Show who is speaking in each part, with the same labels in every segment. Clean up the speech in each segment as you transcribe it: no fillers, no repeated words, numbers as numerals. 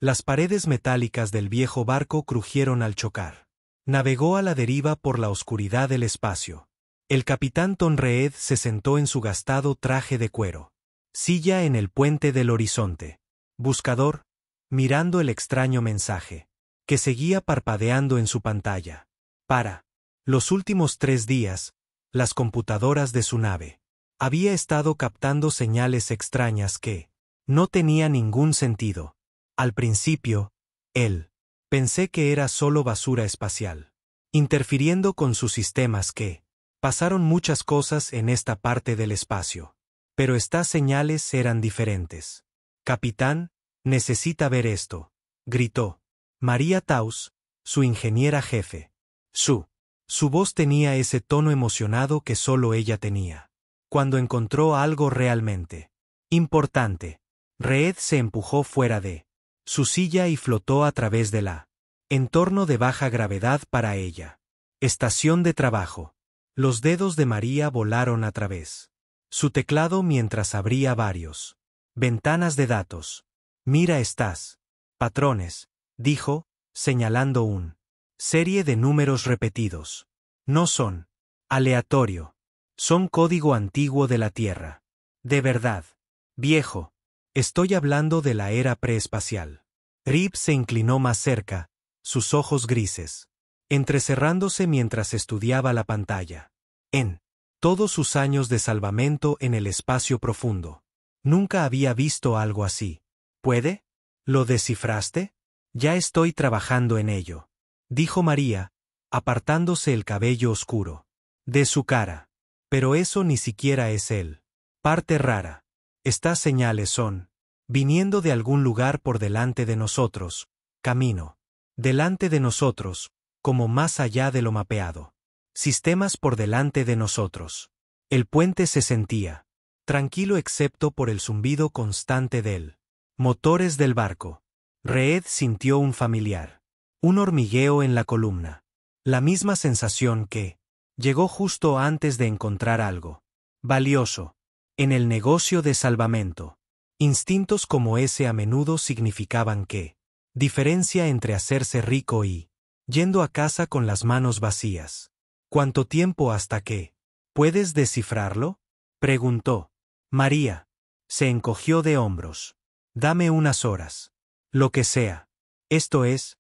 Speaker 1: Las paredes metálicas del viejo barco crujieron al chocar. Navegó a la deriva por la oscuridad del espacio. El capitán Tonreed se sentó en su gastado traje de cuero. Silla en el puente del horizonte. Buscador, mirando el extraño mensaje, que seguía parpadeando en su pantalla. Para los últimos 3 días, las computadoras de su nave había estado captando señales extrañas que no tenían ningún sentido. Al principio, pensé que era solo basura espacial, interfiriendo con sus sistemas que pasaron muchas cosas en esta parte del espacio. Pero estas señales eran diferentes. Capitán, necesita ver esto, gritó María Taus, su ingeniera jefe. Su voz tenía ese tono emocionado que solo ella tenía. Cuando encontró algo realmente importante, Reed se empujó fuera de su silla y flotó a través de la entorno de baja gravedad para ella. Estación de trabajo. Los dedos de María volaron a través su teclado mientras abría varios ventanas de datos. Mira estas patrones, dijo, señalando una serie de números repetidos. No son aleatorio. Son código antiguo de la Tierra. De verdad. Viejo. Estoy hablando de la era preespacial. Rip se inclinó más cerca, sus ojos grises entrecerrándose mientras estudiaba la pantalla. En todos sus años de salvamento en el espacio profundo, nunca había visto algo así. ¿Puede? ¿Lo descifraste? Ya estoy trabajando en ello, dijo María, apartándose el cabello oscuro de su cara. Pero eso ni siquiera es él. Parte rara. Estas señales son viniendo de algún lugar por delante de nosotros, camino delante de nosotros, como más allá de lo mapeado. Sistemas por delante de nosotros. El puente se sentía tranquilo excepto por el zumbido constante del motores del barco. Reed sintió un familiar, un hormigueo en la columna. La misma sensación que llegó justo antes de encontrar algo valioso en el negocio de salvamento. Instintos como ese a menudo significaban que diferencia entre hacerse rico y yendo a casa con las manos vacías. ¿Cuánto tiempo hasta que puedes descifrarlo? Preguntó. María se encogió de hombros. Dame unas horas. Lo que sea. Esto es,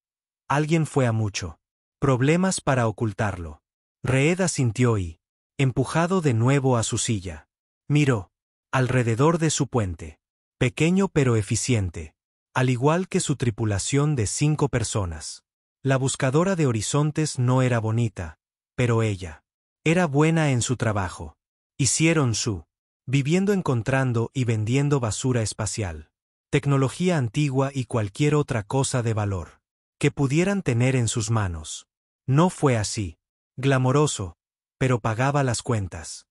Speaker 1: alguien fue a mucho problemas para ocultarlo. Reed asintió y, empujado de nuevo a su silla, miró alrededor de su puente, pequeño pero eficiente, al igual que su tripulación de 5 personas. La buscadora de horizontes no era bonita, pero ella era buena en su trabajo. Hicieron su viviendo encontrando y vendiendo basura espacial, tecnología antigua y cualquier otra cosa de valor que pudieran tener en sus manos. No fue así glamoroso, pero pagaba las cuentas.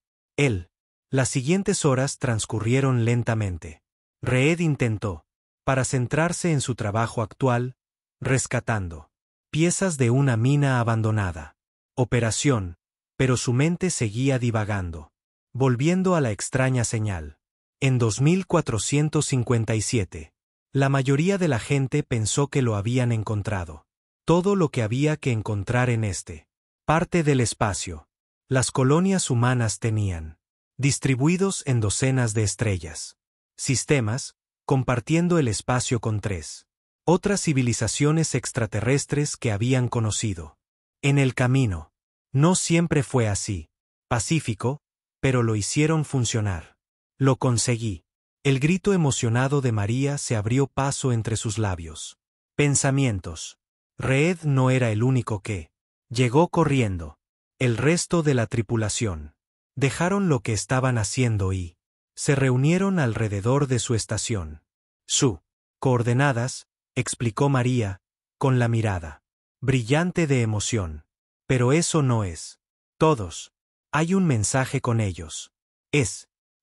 Speaker 1: Las siguientes horas transcurrieron lentamente. Reed intentó, para centrarse en su trabajo actual, rescatando piezas de una mina abandonada. Operación, pero su mente seguía divagando, volviendo a la extraña señal. En 2457, la mayoría de la gente pensó que lo habían encontrado. Todo lo que había que encontrar en este parte del espacio. Las colonias humanas tenían distribuidos en docenas de estrellas. Sistemas, compartiendo el espacio con 3 otras civilizaciones extraterrestres que habían conocido. En el camino. No siempre fue así pacífico, pero lo hicieron funcionar. Lo conseguí. El grito emocionado de María se abrió paso entre sus labios. Pensamientos. Reed no era el único que llegó corriendo. El resto de la tripulación dejaron lo que estaban haciendo y se reunieron alrededor de su estación. Su coordenadas, explicó María, con la mirada brillante de emoción. Pero eso no es todos. Hay un mensaje con ellos.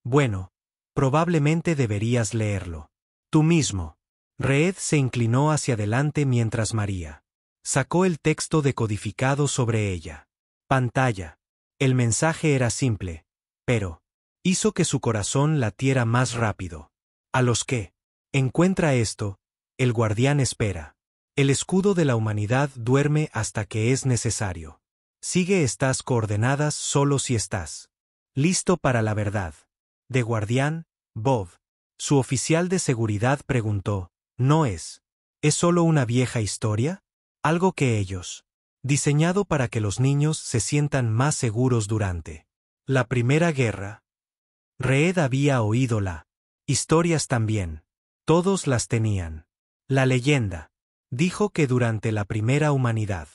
Speaker 1: Bueno, probablemente deberías leerlo tú mismo. Reed se inclinó hacia adelante mientras María sacó el texto decodificado sobre ella. Pantalla. El mensaje era simple, pero hizo que su corazón latiera más rápido. A los que encuentra esto, El guardián espera. El escudo de la humanidad duerme hasta que es necesario. Sigue estas coordenadas solo si estás listo para la verdad. De guardián, Bob. Su oficial de seguridad preguntó, ¿no es? ¿Es solo una vieja historia? Algo que ellos. Diseñado para que los niños se sientan más seguros durante la Primera Guerra. Reed había oído la historias también. Todos las tenían. La leyenda dijo que durante la Primera Humanidad,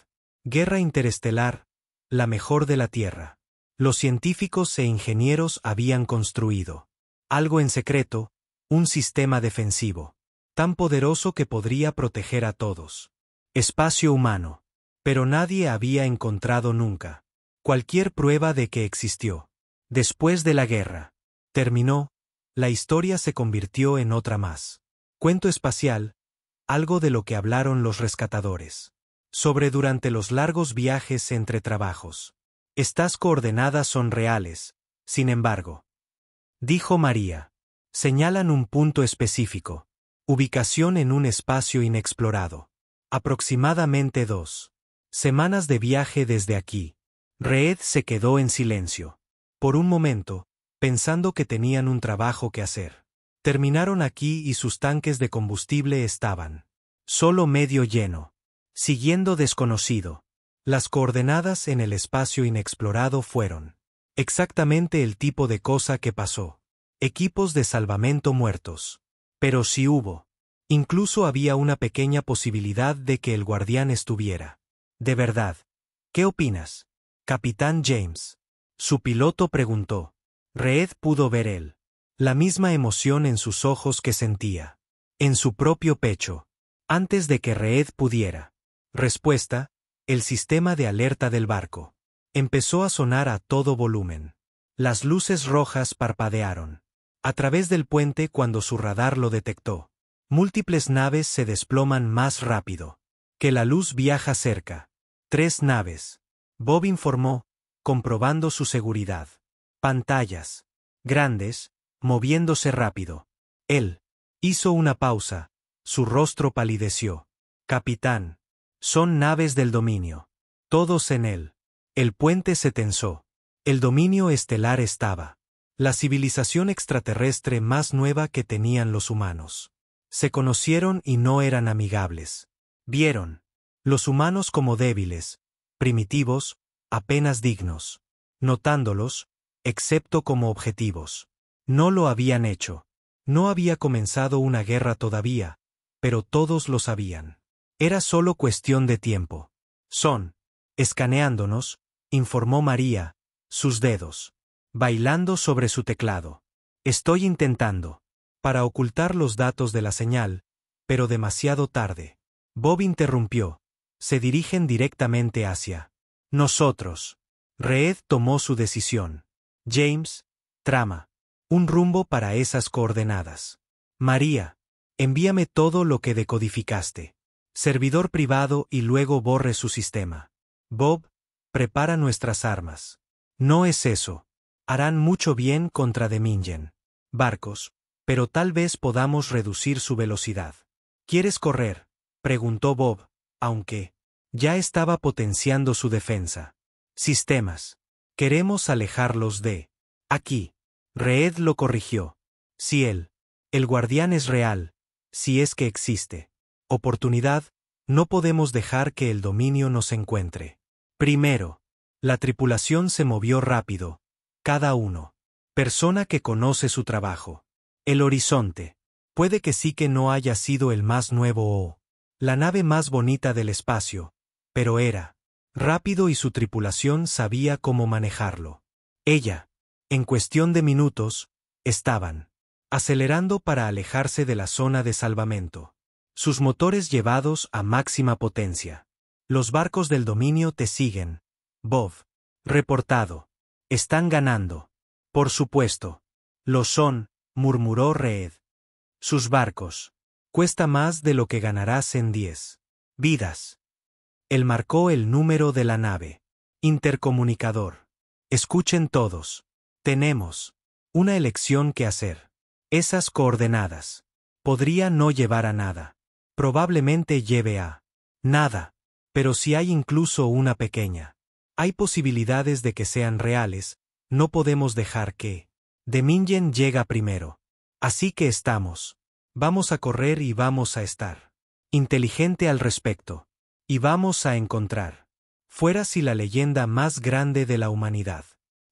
Speaker 1: Guerra Interestelar, la mejor de la Tierra, los científicos e ingenieros habían construido algo en secreto, un sistema defensivo, tan poderoso que podría proteger a todos. Espacio humano. Pero nadie había encontrado nunca cualquier prueba de que existió. Después de la guerra terminó, la historia se convirtió en otra más. Cuento espacial, algo de lo que hablaron los rescatadores. Sobre durante los largos viajes entre trabajos. Estas coordenadas son reales, sin embargo. Dijo María. Señalan un punto específico. Ubicación en un espacio inexplorado. Aproximadamente 2 semanas de viaje desde aquí. Reed se quedó en silencio. Por un momento, pensando que tenían un trabajo que hacer. Terminaron aquí y sus tanques de combustible estaban solo medio lleno. Siguiendo desconocido. Las coordenadas en el espacio inexplorado fueron exactamente el tipo de cosa que pasó. Equipos de salvamento muertos. Pero sí hubo. Incluso había una pequeña posibilidad de que el guardián estuviera. De verdad. ¿Qué opinas, Capitán James? Su piloto preguntó. Reed pudo ver la misma emoción en sus ojos que sentía. En su propio pecho. Antes de que Reed pudiera. Respuesta, el sistema de alerta del barco. Empezó a sonar a todo volumen. Las luces rojas parpadearon. A través del puente cuando su radar lo detectó. Múltiples naves se desploman más rápido. Que la luz viaja cerca. 3 naves. Bob informó, comprobando su seguridad. Pantallas. Grandes, moviéndose rápido. Él hizo una pausa. Su rostro palideció. Capitán. Son naves del dominio. Todos en él. El puente se tensó. El dominio estelar estaba. La civilización extraterrestre más nueva que tenían los humanos. Se conocieron y no eran amigables. Vieron los humanos como débiles, primitivos, apenas dignos. Notándolos, excepto como objetivos. No lo habían hecho. No había comenzado una guerra todavía, pero todos lo sabían. Era solo cuestión de tiempo. Son escaneándonos, informó María, sus dedos bailando sobre su teclado. Estoy intentando para ocultar los datos de la señal, pero demasiado tarde. Bob interrumpió. Se dirigen directamente hacia nosotros. Reed tomó su decisión. James, trama un rumbo para esas coordenadas. María, envíame todo lo que decodificaste. Servidor privado y luego borre su sistema. Bob, prepara nuestras armas. No es eso. Harán mucho bien contra Dominion. Barcos, pero tal vez podamos reducir su velocidad. ¿Quieres correr?, preguntó Bob, aunque ya estaba potenciando su defensa. Sistemas. Queremos alejarlos de aquí. Reed lo corrigió. Si el guardián es real, si es que existe oportunidad, no podemos dejar que el dominio nos encuentre. Primero. La tripulación se movió rápido. Cada uno. Persona que conoce su trabajo. El horizonte. Puede que sí que no haya sido el más nuevo o la nave más bonita del espacio, pero era rápido y su tripulación sabía cómo manejarlo. Ella. En cuestión de minutos, estaban acelerando para alejarse de la zona de salvamento. Sus motores llevados a máxima potencia. Los barcos del dominio te siguen. Bob. Reportado. Están ganando. Por supuesto. Lo son, murmuró Reed. Sus barcos. Cuesta más de lo que ganarás en 10 vidas. Él marcó el número de la nave. Intercomunicador. Escuchen todos. Tenemos una elección que hacer. Esas coordenadas. Podría no llevar a nada. Probablemente lleve a nada. Pero si hay incluso una pequeña. Hay posibilidades de que sean reales, no podemos dejar que Dominion llega primero. Así que estamos. Vamos a correr y vamos a estar inteligente al respecto. Y vamos a encontrar. Fuera si la leyenda más grande de la humanidad.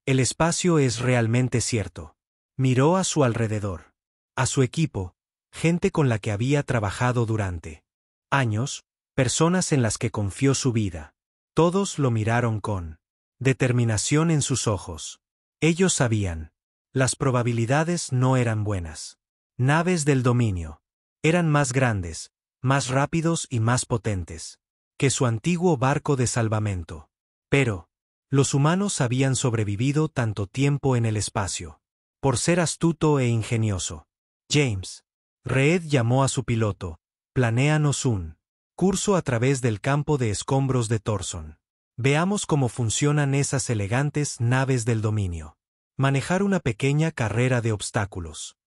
Speaker 1: El espacio es realmente cierto. Miró a su alrededor. A su equipo, gente con la que había trabajado durante años, personas en las que confió su vida. Todos lo miraron con determinación en sus ojos. Ellos sabían. Las probabilidades no eran buenas. Naves del dominio. Eran más grandes, más rápidos y más potentes que su antiguo barco de salvamento. Pero los humanos habían sobrevivido tanto tiempo en el espacio. Por ser astuto e ingenioso. James. Reed llamó a su piloto. Planéanos un curso a través del campo de escombros de Thorson. Veamos cómo funcionan esas elegantes naves del dominio. Manejar una pequeña carrera de obstáculos.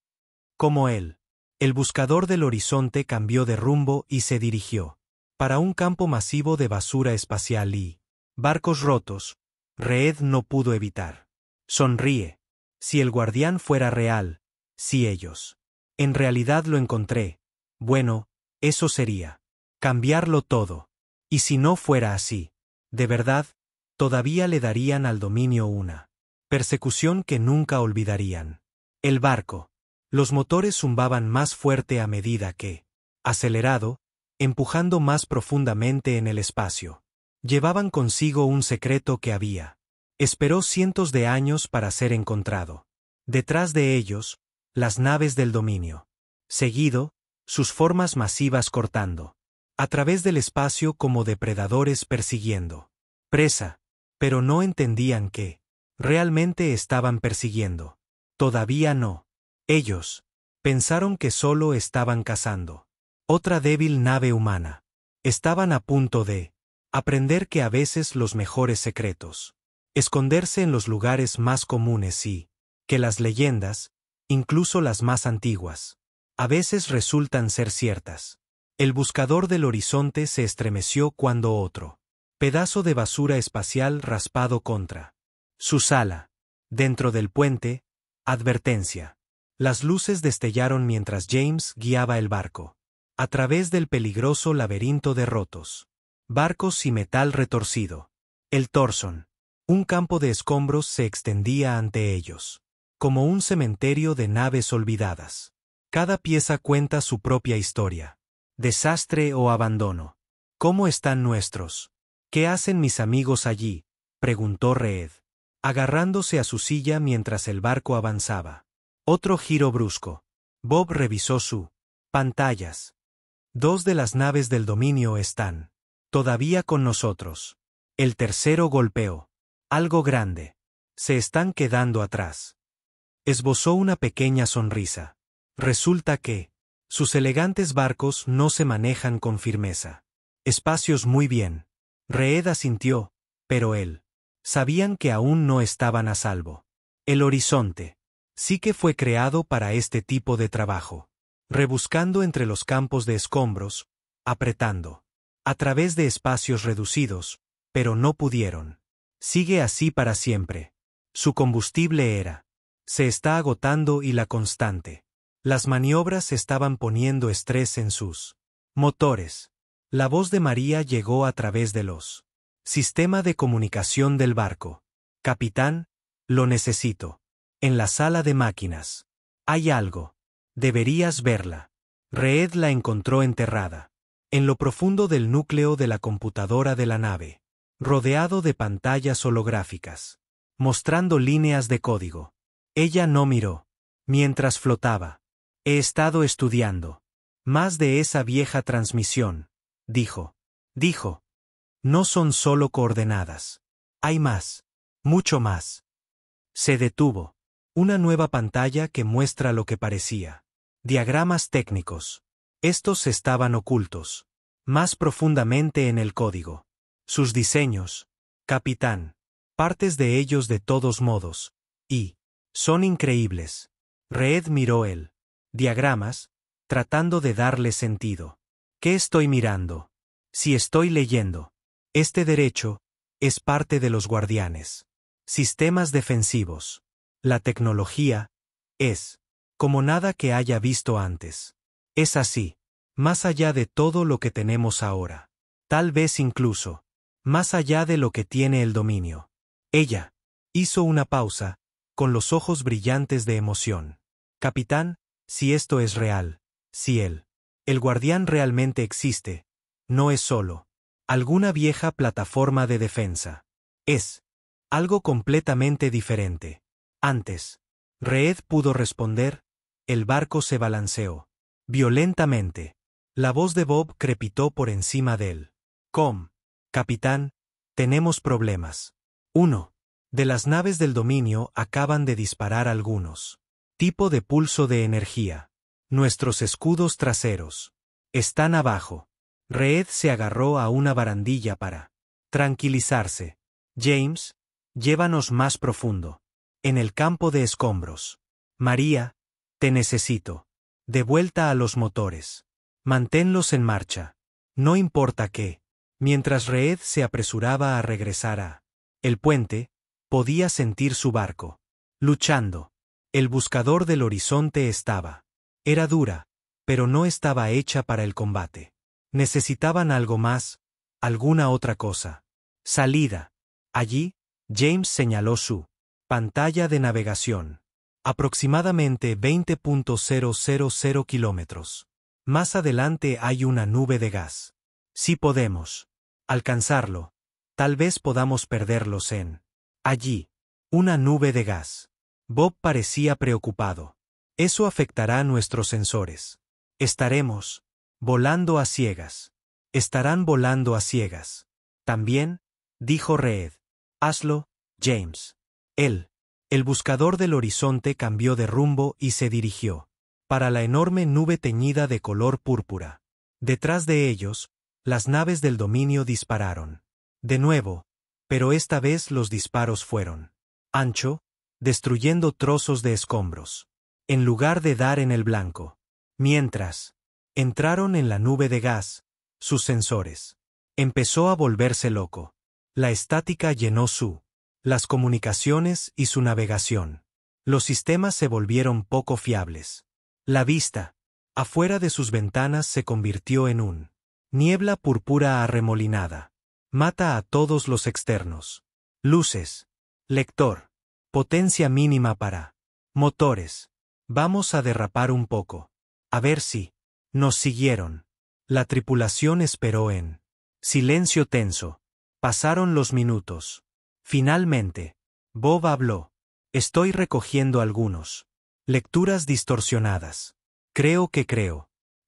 Speaker 1: Como él. El buscador del horizonte cambió de rumbo y se dirigió para un campo masivo de basura espacial y barcos rotos. Reed no pudo evitar. Sonríe. Si el guardián fuera real, si ellos. En realidad lo encontré. Bueno, eso sería cambiarlo todo. Y si no fuera así, de verdad, todavía le darían al dominio una persecución que nunca olvidarían. El barco. Los motores zumbaban más fuerte a medida que, acelerado, empujando más profundamente en el espacio. Llevaban consigo un secreto que había. Esperó cientos de años para ser encontrado. Detrás de ellos, las naves del dominio. Seguido, sus formas masivas cortando. A través del espacio como depredadores persiguiendo. Presa. Pero no entendían que realmente estaban persiguiendo. Todavía no. Ellos pensaron que solo estaban cazando otra débil nave humana. Estaban a punto de aprender que a veces los mejores secretos esconderse en los lugares más comunes y que las leyendas, incluso las más antiguas, a veces resultan ser ciertas. El buscador del horizonte se estremeció cuando otro pedazo de basura espacial raspado contra su sala. Dentro del puente, advertencia. Las luces destellaron mientras James guiaba el barco a través del peligroso laberinto de rotos barcos y metal retorcido. El Thorson. Un campo de escombros se extendía ante ellos, como un cementerio de naves olvidadas. Cada pieza cuenta su propia historia. Desastre o abandono. ¿Cómo están nuestros? ¿Qué hacen mis amigos allí?, preguntó Reed, agarrándose a su silla mientras el barco avanzaba. Otro giro brusco. Bob revisó su pantallas. 2 de las naves del dominio están todavía con nosotros. El tercero golpeó. Algo grande. Se están quedando atrás. Esbozó una pequeña sonrisa. Resulta que sus elegantes barcos no se manejan con firmeza. Espacios muy bien. Reed asintió, pero él. Sabían que aún no estaban a salvo. El horizonte. Sí que fue creado para este tipo de trabajo. Rebuscando entre los campos de escombros, apretando. A través de espacios reducidos, pero no pudieron. Sigue así para siempre. Su combustible era. Se está agotando y la constante. Las maniobras estaban poniendo estrés en sus motores. La voz de María llegó a través de los sistema de comunicación del barco. Capitán, lo necesito. En la sala de máquinas. Hay algo. Deberías verla. Reed la encontró enterrada. En lo profundo del núcleo de la computadora de la nave. Rodeado de pantallas holográficas. Mostrando líneas de código. Ella no miró. Mientras flotaba. He estado estudiando. Más de esa vieja transmisión. Dijo. No son solo coordenadas. Hay más. Mucho más. Se detuvo. Una nueva pantalla que muestra lo que parecía. Diagramas técnicos. Estos estaban ocultos. Más profundamente en el código. Sus diseños. Capitán. Partes de ellos de todos modos. Y son increíbles. Reed miró el diagramas, tratando de darle sentido. ¿Qué estoy mirando? Si estoy leyendo. Este derecho es parte de los guardianes. Sistemas defensivos. La tecnología es como nada que haya visto antes. Es así, más allá de todo lo que tenemos ahora. Tal vez incluso más allá de lo que tiene el dominio. Ella hizo una pausa, con los ojos brillantes de emoción. Capitán, si esto es real, si el guardián realmente existe, no es solo alguna vieja plataforma de defensa. Es algo completamente diferente. Antes, Reed pudo responder, el barco se balanceó violentamente. La voz de Bob crepitó por encima de él. Capitán, tenemos problemas. 1. De las naves del dominio acaban de disparar algunos. Tipo de pulso de energía. Nuestros escudos traseros están abajo. Reed se agarró a una barandilla para tranquilizarse. James, llévanos más profundo. En el campo de escombros. María, te necesito. De vuelta a los motores. Manténlos en marcha. No importa qué. Mientras Reed se apresuraba a regresar a el puente, podía sentir su barco luchando. El buscador del horizonte era dura, pero no estaba hecha para el combate. Necesitaban algo más, alguna otra cosa. Salida. Allí, James señaló su pantalla de navegación. Aproximadamente 20.000 kilómetros. Más adelante hay una nube de gas. Si podemos alcanzarlo, tal vez podamos perderlos en allí. Una nube de gas. Bob parecía preocupado. Eso afectará nuestros sensores. Estaremos volando a ciegas. Estarán volando a ciegas. También, dijo Reed. Hazlo, James. El buscador del horizonte cambió de rumbo y se dirigió para la enorme nube teñida de color púrpura. Detrás de ellos, las naves del dominio dispararon. De nuevo, pero esta vez los disparos fueron ancho, destruyendo trozos de escombros, en lugar de dar en el blanco. Mientras entraron en la nube de gas, sus sensores empezó a volverse loco. La estática llenó las comunicaciones y su navegación. Los sistemas se volvieron poco fiables. La vista afuera de sus ventanas se convirtió en un niebla púrpura arremolinada. Mata a todos los externos. Luces. Lector. Potencia mínima para motores. Vamos a derrapar un poco. A ver si nos siguieron. La tripulación esperó en silencio tenso. Pasaron los minutos. Finalmente, Bob habló. Estoy recogiendo algunos lecturas distorsionadas. Creo.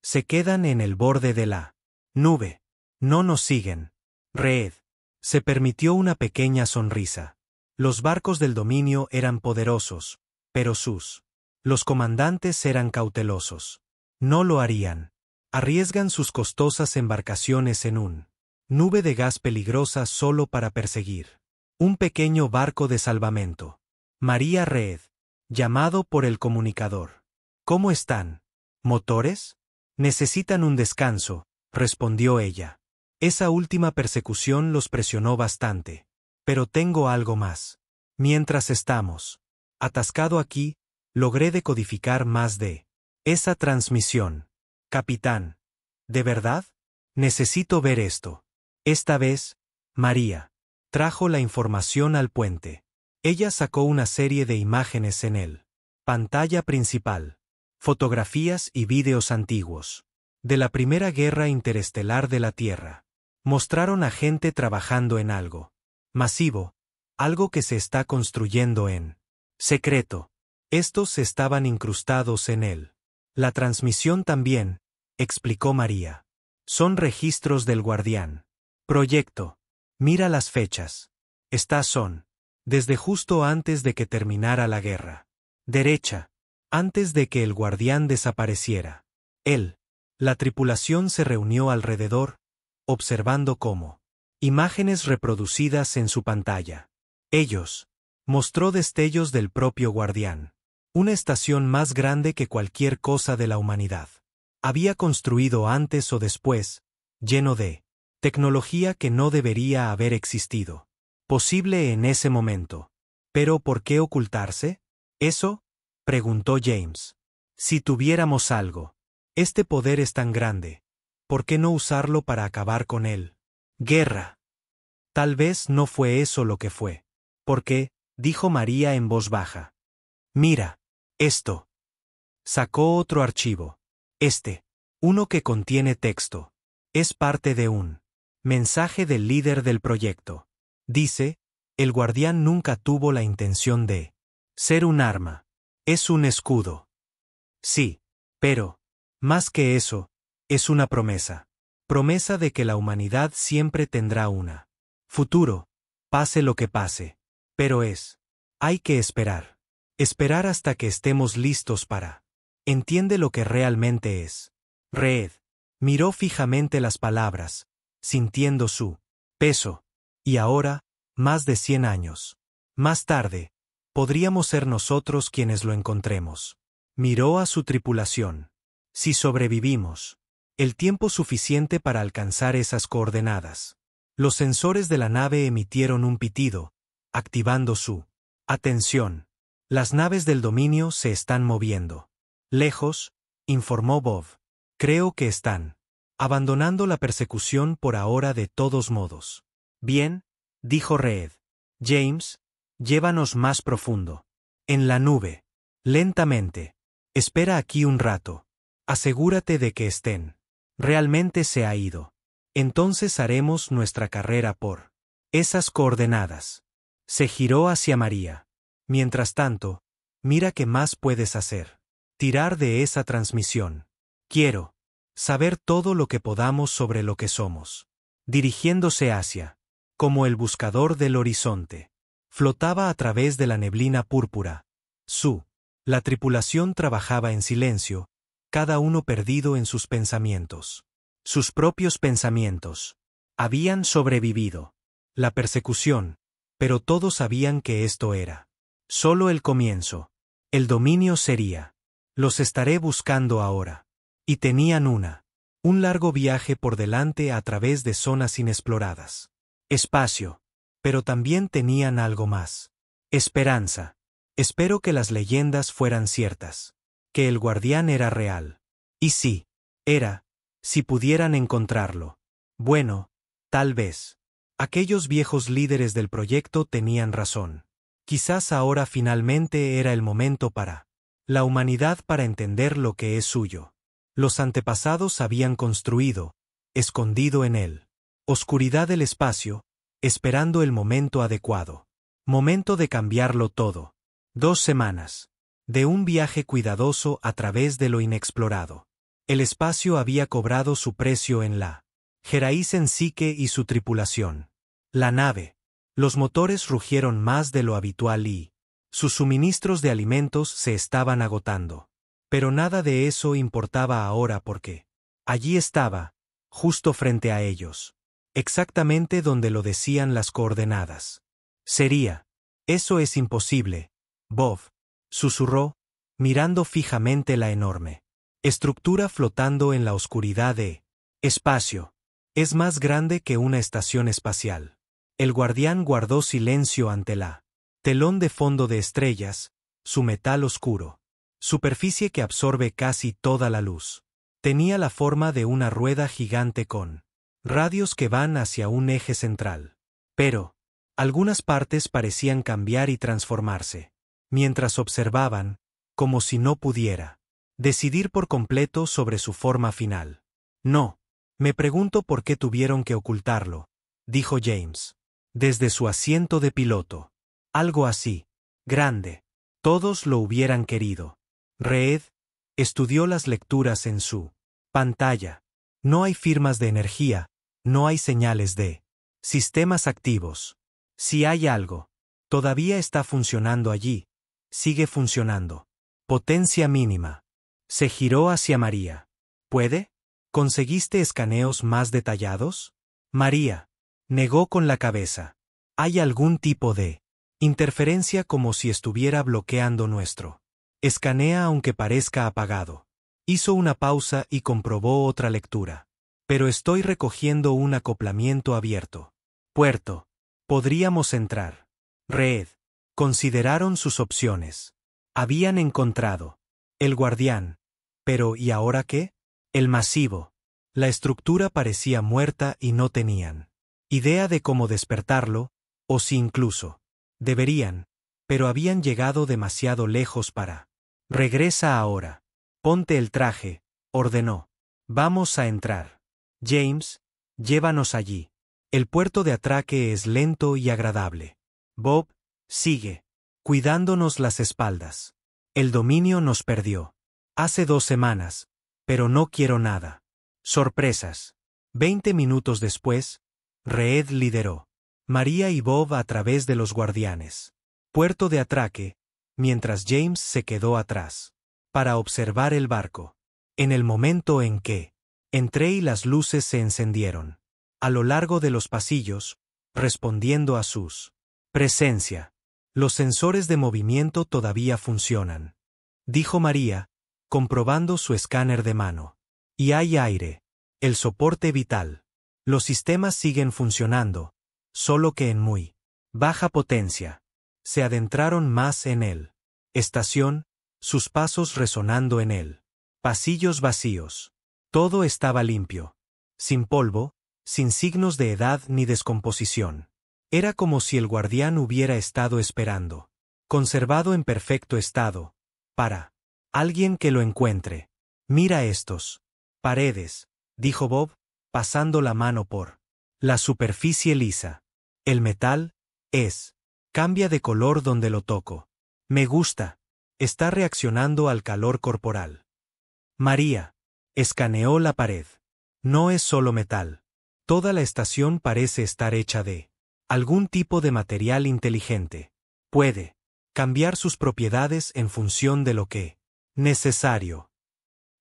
Speaker 1: Se quedan en el borde de la nube. No nos siguen. Reed se permitió una pequeña sonrisa. Los barcos del dominio eran poderosos, pero los comandantes eran cautelosos. No lo harían. Arriesgan sus costosas embarcaciones en un nube de gas peligrosa solo para perseguir un pequeño barco de salvamento. María Reed, llamado por el comunicador. ¿Cómo están? ¿Motores? Necesitan un descanso, respondió ella. Esa última persecución los presionó bastante. Pero tengo algo más. Mientras estamos atascado aquí, logré decodificar más de esa transmisión. Capitán. ¿De verdad? Necesito ver esto. Esta vez, María trajo la información al puente. Ella sacó una serie de imágenes en él. Pantalla principal. Fotografías y vídeos antiguos. De la Primera Guerra Interestelar de la Tierra. Mostraron a gente trabajando en algo masivo, algo que se está construyendo en secreto. Estos estaban incrustados en él. La transmisión también, explicó María. Son registros del guardián. Proyecto. Mira las fechas. Estas son desde justo antes de que terminara la guerra. Derecha. Antes de que el guardián desapareciera. La tripulación se reunió alrededor, observando cómo imágenes reproducidas en su pantalla. Ellos mostró destellos del propio guardián. Una estación más grande que cualquier cosa de la humanidad. Había construido antes o después, lleno de tecnología que no debería haber existido. Posible en ese momento. ¿Pero por qué ocultarse? ¿Eso? Preguntó James. Si tuviéramos algo. Este poder es tan grande. ¿Por qué no usarlo para acabar con él? Guerra. Tal vez no fue eso lo que fue. ¿Por qué? Dijo María en voz baja. Mira. Esto. Sacó otro archivo. Uno que contiene texto. Es parte de un mensaje del líder del proyecto. Dice, el guardián nunca tuvo la intención de ser un arma. Es un escudo. Sí. Pero, más que eso, es una promesa. Promesa de que la humanidad siempre tendrá una futuro, pase lo que pase. Pero hay que esperar. Esperar hasta que estemos listos para. Entiende lo que realmente es. Reed miró fijamente las palabras, sintiendo su peso. Y ahora, más de 100 años más tarde, podríamos ser nosotros quienes lo encontremos. Miró a su tripulación. Si sobrevivimos, el tiempo suficiente para alcanzar esas coordenadas. Los sensores de la nave emitieron un pitido, activando su atención. Las naves del dominio se están moviendo. Lejos, informó Bob. Creo que están abandonando la persecución por ahora de todos modos. Bien, dijo Reed. James, llévanos más profundo. En la nube. Lentamente. Espera aquí un rato. Asegúrate de que estén. Realmente se ha ido. Entonces haremos nuestra carrera por esas coordenadas. Se giró hacia María. Mientras tanto, mira qué más puedes hacer. Tirar de esa transmisión. Quiero saber todo lo que podamos sobre lo que somos. Dirigiéndose hacia, como el buscador del horizonte. Flotaba a través de la neblina púrpura. La tripulación trabajaba en silencio, cada uno perdido en sus pensamientos. Sus propios pensamientos. Habían sobrevivido la persecución, pero todos sabían que esto era solo el comienzo. El dominio sería. Los estaré buscando ahora. Y tenían un largo viaje por delante a través de zonas inexploradas. Espacio. Pero también tenían algo más. Esperanza. Espero que las leyendas fueran ciertas. Que el guardián era real. Y sí, era, si pudieran encontrarlo. Bueno, tal vez. Aquellos viejos líderes del proyecto tenían razón. Quizás ahora finalmente era el momento para la humanidad para entender lo que es suyo. Los antepasados habían construido, escondido en él. Oscuridad del espacio, esperando el momento adecuado. Momento de cambiarlo todo. 2 semanas. De un viaje cuidadoso a través de lo inexplorado. El espacio había cobrado su precio en la Geraisen Psique y su tripulación. La nave. Los motores rugieron más de lo habitual y sus suministros de alimentos se estaban agotando. Pero nada de eso importaba ahora porque allí estaba, justo frente a ellos. Exactamente donde lo decían las coordenadas. Sería. Eso es imposible, Bob, susurró, mirando fijamente la enorme estructura flotando en la oscuridad de espacio. Es más grande que una estación espacial. El guardián guardó silencio ante la telón de fondo de estrellas, su metal oscuro. Superficie que absorbe casi toda la luz. Tenía la forma de una rueda gigante con radios que van hacia un eje central. Pero algunas partes parecían cambiar y transformarse. Mientras observaban, como si no pudiera decidir por completo sobre su forma final. No, me pregunto por qué tuvieron que ocultarlo, dijo James. Desde su asiento de piloto. Algo así. Grande. Todos lo hubieran querido. Reed estudió las lecturas en su pantalla. No hay firmas de energía, no hay señales de sistemas activos. Si hay algo, todavía está funcionando allí. Sigue funcionando. Potencia mínima. Se giró hacia María. ¿Puede? ¿Conseguiste escaneos más detallados? María negó con la cabeza. Hay algún tipo de interferencia como si estuviera bloqueando nuestro. Escanea aunque parezca apagado. Hizo una pausa y comprobó otra lectura. Pero estoy recogiendo un acoplamiento abierto. Puerto. Podríamos entrar. Reed. Consideraron sus opciones. Habían encontrado el guardián. Pero ¿y ahora qué? El masivo. La estructura parecía muerta y no tenían idea de cómo despertarlo, o si incluso deberían, pero habían llegado demasiado lejos para. Regresa ahora. Ponte el traje, ordenó. Vamos a entrar. James, llévanos allí. El puerto de atraque es lento y agradable. Bob, sigue, cuidándonos las espaldas. El dominio nos perdió. Hace 2 semanas, pero no quiero nada. Sorpresas. 20 minutos después, Reed lideró. María y Bob a través de los guardianes. Puerto de atraque, mientras James se quedó atrás. Para observar el barco. En el momento en que entré y las luces se encendieron. A lo largo de los pasillos, respondiendo a sus presencia. Los sensores de movimiento todavía funcionan. Dijo María, comprobando su escáner de mano. Y hay aire. El soporte vital. Los sistemas siguen funcionando, solo que en muy baja potencia. Se adentraron más en él. Estación, sus pasos resonando en él. Pasillos vacíos. Todo estaba limpio. Sin polvo, sin signos de edad ni descomposición. Era como si el guardián hubiera estado esperando. Conservado en perfecto estado. Para alguien que lo encuentre. Mira estos paredes, dijo Bob, pasando la mano por la superficie lisa. El metal cambia de color donde lo toco. Me gusta. Está reaccionando al calor corporal. María escaneó la pared. No es solo metal. Toda la estación parece estar hecha de algún tipo de material inteligente. Puede cambiar sus propiedades en función de lo que necesario.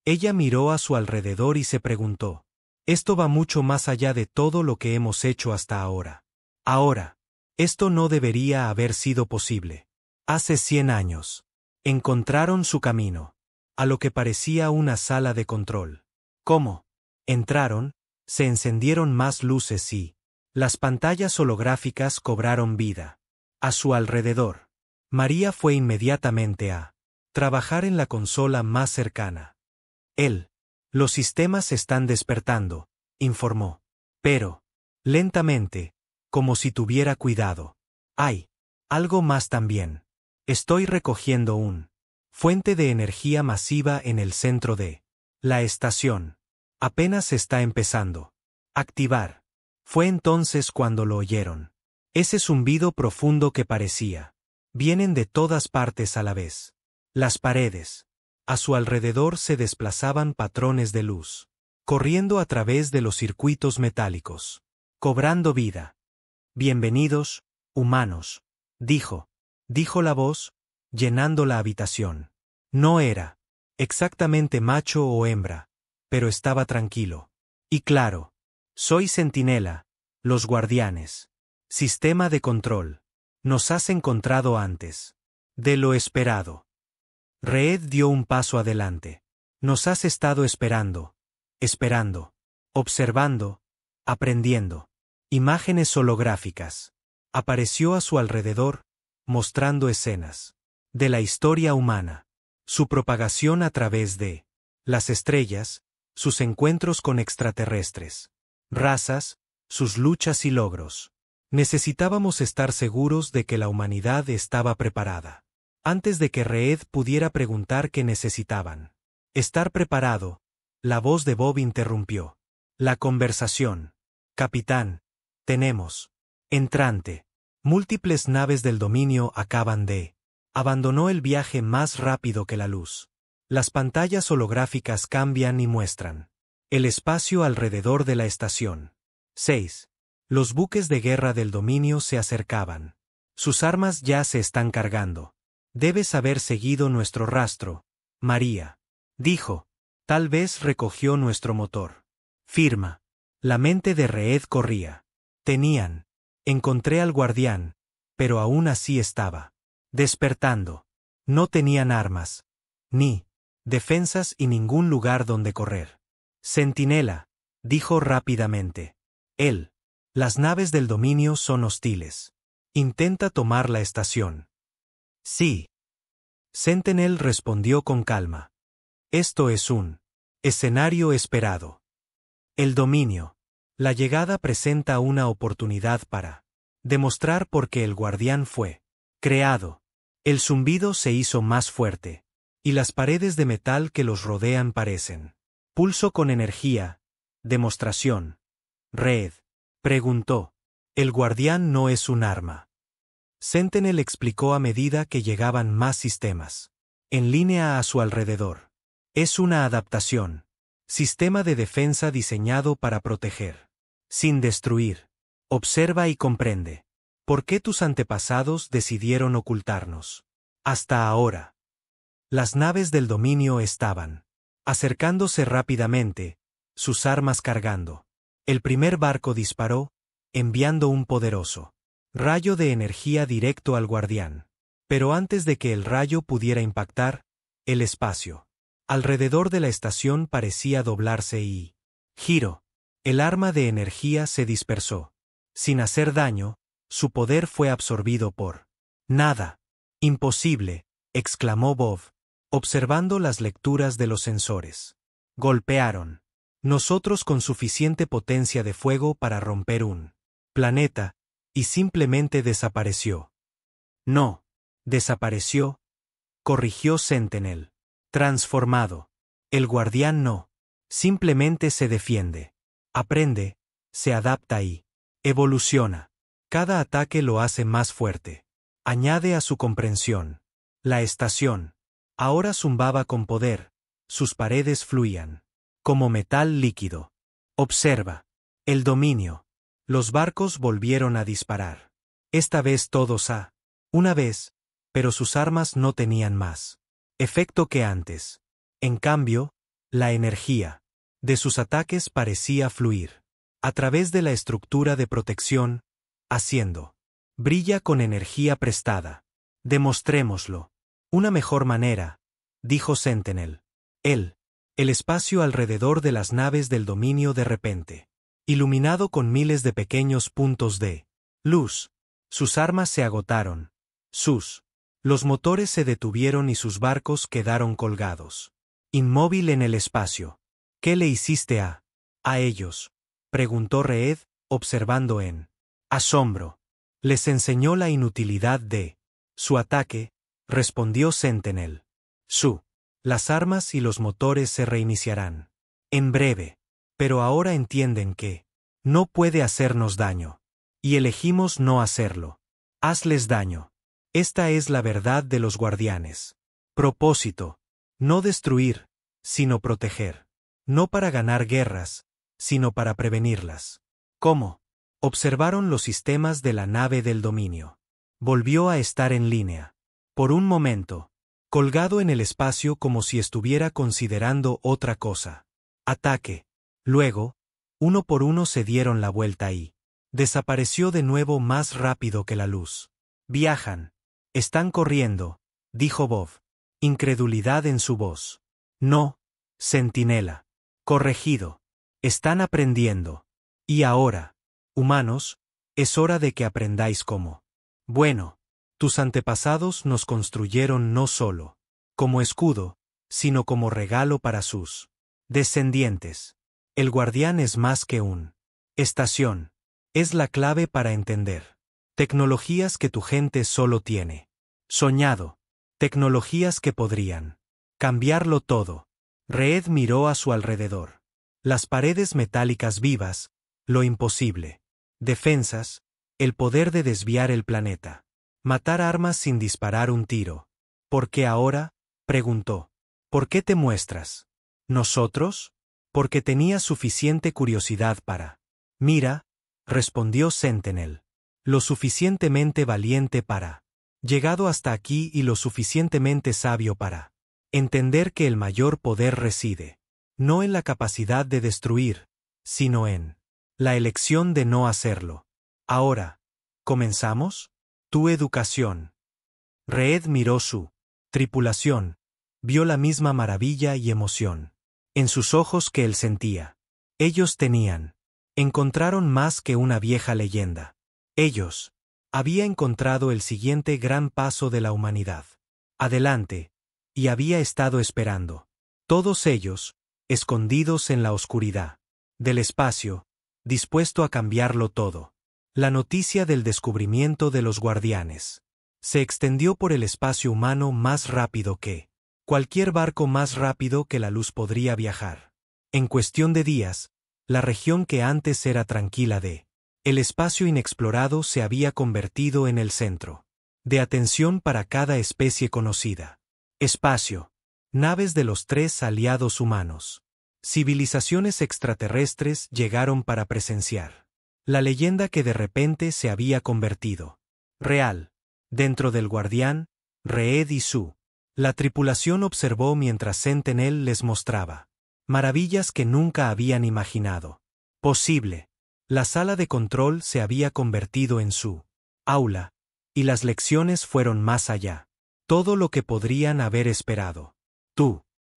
Speaker 1: Ella miró a su alrededor y se preguntó. Esto va mucho más allá de todo lo que hemos hecho hasta ahora. Ahora, esto no debería haber sido posible. Hace 100 años. Encontraron su camino. A lo que parecía una sala de control. ¿Cómo? Entraron, se encendieron más luces y las pantallas holográficas cobraron vida. A su alrededor. María fue inmediatamente a trabajar en la consola más cercana. Los sistemas están despertando, informó. Pero, lentamente, como si tuviera cuidado. Hay algo más también. Estoy recogiendo un fuente de energía masiva en el centro de la estación. Apenas está empezando. Activar. Fue entonces cuando lo oyeron. Ese zumbido profundo que parecía. Vienen de todas partes a la vez. Las paredes. A su alrededor se desplazaban patrones de luz. Corriendo a través de los circuitos metálicos. Cobrando vida. Bienvenidos, humanos. Dijo la voz, llenando la habitación. No era exactamente macho o hembra, pero estaba tranquilo. Y claro, soy Centinela, los guardianes. Sistema de control. Nos has encontrado antes de lo esperado. Reed dio un paso adelante. Nos has estado esperando, observando, aprendiendo. Imágenes holográficas. Apareció a su alrededor, mostrando escenas de la historia humana, su propagación a través de las estrellas, sus encuentros con extraterrestres, razas, sus luchas y logros. Necesitábamos estar seguros de que la humanidad estaba preparada. Antes de que Reed pudiera preguntar qué necesitaban. Estar preparado, la voz de Bob interrumpió la conversación. Capitán, tenemos entrante. Múltiples naves del dominio acaban de abandonó el viaje más rápido que la luz. Las pantallas holográficas cambian y muestran el espacio alrededor de la estación. 6. Los buques de guerra del dominio se acercaban. Sus armas ya se están cargando. Debes haber seguido nuestro rastro, María. Dijo. Tal vez recogió nuestro motor. Firma. La mente de Reed corría. Encontré al guardián, pero aún así estaba despertando. No tenían armas. Ni defensas y ningún lugar donde correr. Centinela, dijo rápidamente. Las naves del dominio son hostiles. Intenta tomar la estación. Sí. Sentinel respondió con calma. Esto es un escenario esperado. El dominio. La llegada presenta una oportunidad para demostrar por qué el guardián fue creado. El zumbido se hizo más fuerte, y las paredes de metal que los rodean parecen pulso con energía. Demostración. Red. Preguntó. El guardián no es un arma. Sentinel explicó a medida que llegaban más sistemas en línea a su alrededor. Es una adaptación. Sistema de defensa diseñado para proteger, sin destruir. Observa y comprende. ¿Por qué tus antepasados decidieron ocultarnos? Hasta ahora. Las naves del dominio estaban acercándose rápidamente, sus armas cargando. El primer barco disparó, enviando un poderoso rayo de energía directo al guardián. Pero antes de que el rayo pudiera impactar, el espacio alrededor de la estación parecía doblarse y giro. El arma de energía se dispersó. Sin hacer daño, su poder fue absorbido por nada. Imposible, exclamó Bob, observando las lecturas de los sensores. Golpearon. Nosotros con suficiente potencia de fuego para romper un planeta, y simplemente desapareció. No. Desapareció, corrigió Sentinel. Transformado. El guardián no. Simplemente se defiende. Aprende, se adapta y evoluciona. Cada ataque lo hace más fuerte. Añade a su comprensión. La estación. Ahora zumbaba con poder. Sus paredes fluían como metal líquido. Observa. El dominio. Los barcos volvieron a disparar. Esta vez todos a una vez, pero sus armas no tenían más efecto que antes. En cambio, la energía de sus ataques parecía fluir a través de la estructura de protección, haciendo brilla con energía prestada. Demostrémoslo. Una mejor manera, dijo Sentinel. El espacio alrededor de las naves del dominio de repente, iluminado con miles de pequeños puntos de luz. Sus armas se agotaron. Los motores se detuvieron y sus barcos quedaron colgados. Inmóvil en el espacio. ¿Qué le hiciste a ellos? Preguntó Reed, observando en asombro. Les enseñó la inutilidad de su ataque, respondió Sentinel. Las armas y los motores se reiniciarán en breve, pero ahora entienden que no puede hacernos daño. Y elegimos no hacerlo. Hazles daño. Esta es la verdad de los guardianes. Propósito. No destruir, sino proteger. No para ganar guerras, sino para prevenirlas. ¿Cómo? Observaron los sistemas de la nave del dominio. Volvió a estar en línea. Por un momento, colgado en el espacio como si estuviera considerando otra cosa. Ataque. Luego, uno por uno se dieron la vuelta y desapareció de nuevo más rápido que la luz. Viajan. Están corriendo, dijo Bob. Incredulidad en su voz. No, Centinela. Corregido. Están aprendiendo. Y ahora, humanos, es hora de que aprendáis cómo. Bueno, tus antepasados nos construyeron no solo como escudo, sino como regalo para sus descendientes. El guardián es más que un estación. Es la clave para entender tecnologías que tu gente solo tiene soñado. Tecnologías que podrían cambiarlo todo. Reed miró a su alrededor. Las paredes metálicas vivas, lo imposible. Defensas, el poder de desviar el planeta. Matar armas sin disparar un tiro. ¿Por qué ahora? Preguntó. ¿Por qué te muestras? ¿Nosotros? Porque tenía suficiente curiosidad para. Mira, respondió Sentinel. Lo suficientemente valiente para. Llegado hasta aquí y lo suficientemente sabio para. Entender que el mayor poder reside. No en la capacidad de destruir, sino en la elección de no hacerlo. Ahora, ¿comenzamos? Tu educación. Reed miró su tripulación, vio la misma maravilla y emoción en sus ojos que él sentía. Ellos encontraron más que una vieja leyenda. Ellos había encontrado el siguiente gran paso de la humanidad. Adelante, y había estado esperando. Todos ellos, escondidos en la oscuridad del espacio, dispuesto a cambiarlo todo. La noticia del descubrimiento de los guardianes se extendió por el espacio humano más rápido que cualquier barco más rápido que la luz podría viajar. En cuestión de días, la región que antes era tranquila el espacio inexplorado se había convertido en el centro de atención para cada especie conocida. Espacio. Naves de los 3 aliados humanos. Civilizaciones extraterrestres llegaron para presenciar la leyenda que de repente se había convertido real. Dentro del Guardián, Reed y Sue, la tripulación observó mientras Sentinel les mostraba maravillas que nunca habían imaginado posible. La sala de control se había convertido en su aula, y las lecciones fueron más allá. Todo lo que podrían haber esperado.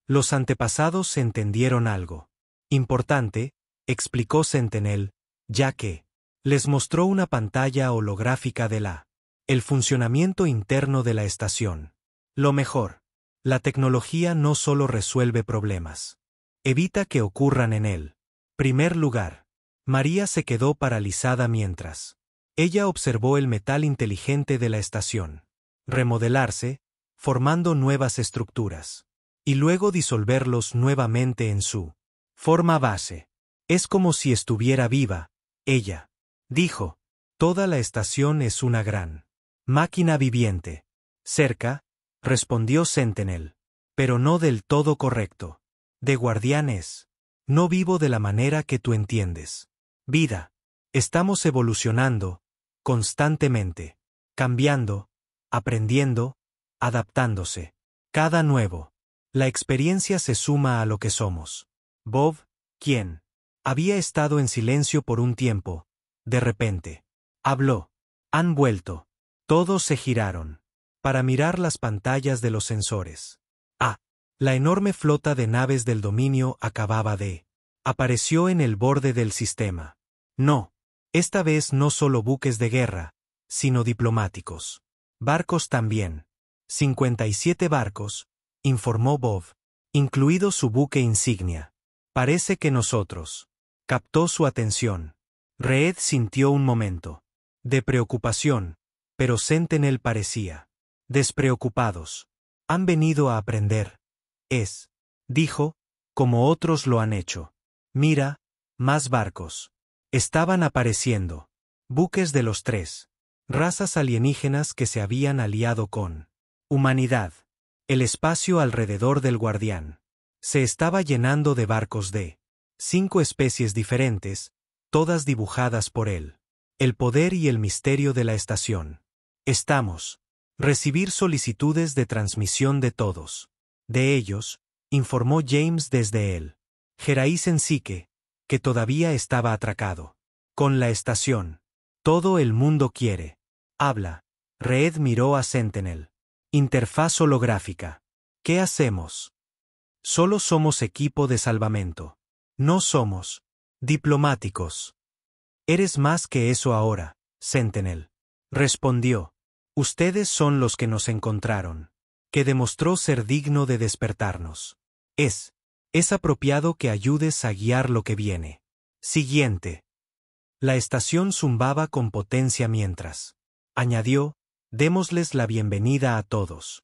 Speaker 1: Los antepasados entendieron algo importante, explicó Sentinel, ya que les mostró una pantalla holográfica de el funcionamiento interno de la estación. Lo mejor, la tecnología no solo resuelve problemas, evita que ocurran en él. Primer lugar. María se quedó paralizada mientras ella observó el metal inteligente de la estación remodelarse, formando nuevas estructuras, y luego disolverlos nuevamente en su forma base. Es como si estuviera viva, ella dijo. Toda la estación es una gran máquina viviente. Cerca, respondió Sentinel, pero no del todo correcto. De guardianes. No vivo de la manera que tú entiendes. Vida. Estamos evolucionando, constantemente, cambiando, aprendiendo, adaptándose. Cada nuevo. La experiencia se suma a lo que somos. Bob, quien había estado en silencio por un tiempo, de repente habló. Han vuelto. Todos se giraron para mirar las pantallas de los sensores. La enorme flota de naves del dominio acababa de apareció en el borde del sistema. No, esta vez no solo buques de guerra, sino diplomáticos. Barcos también. 57 barcos, informó Bob, incluido su buque insignia. Parece que nosotros. Captó su atención. Reed sintió un momento de preocupación, pero Sentinel parecía despreocupados. Han venido a aprender. Dijo, como otros lo han hecho. Mira, más barcos. Estaban apareciendo. Buques de los 3 razas alienígenas que se habían aliado con humanidad. El espacio alrededor del Guardián se estaba llenando de barcos de 5 especies diferentes, todas dibujadas por él. El poder y el misterio de la estación. Recibir solicitudes de transmisión de todos. De ellos, informó James desde él. Geraisen Psique, que todavía estaba atracado con la estación. Todo el mundo quiere. Habla. Reed miró a Sentinel. Interfaz holográfica. ¿Qué hacemos? Solo somos equipo de salvamento. No somos diplomáticos. Eres más que eso ahora, Sentinel. Respondió. Ustedes son los que nos encontraron. Que demostró ser digno de despertarnos. Es apropiado que ayudes a guiar lo que viene. Siguiente. La estación zumbaba con potencia mientras añadió, démosles la bienvenida a todos.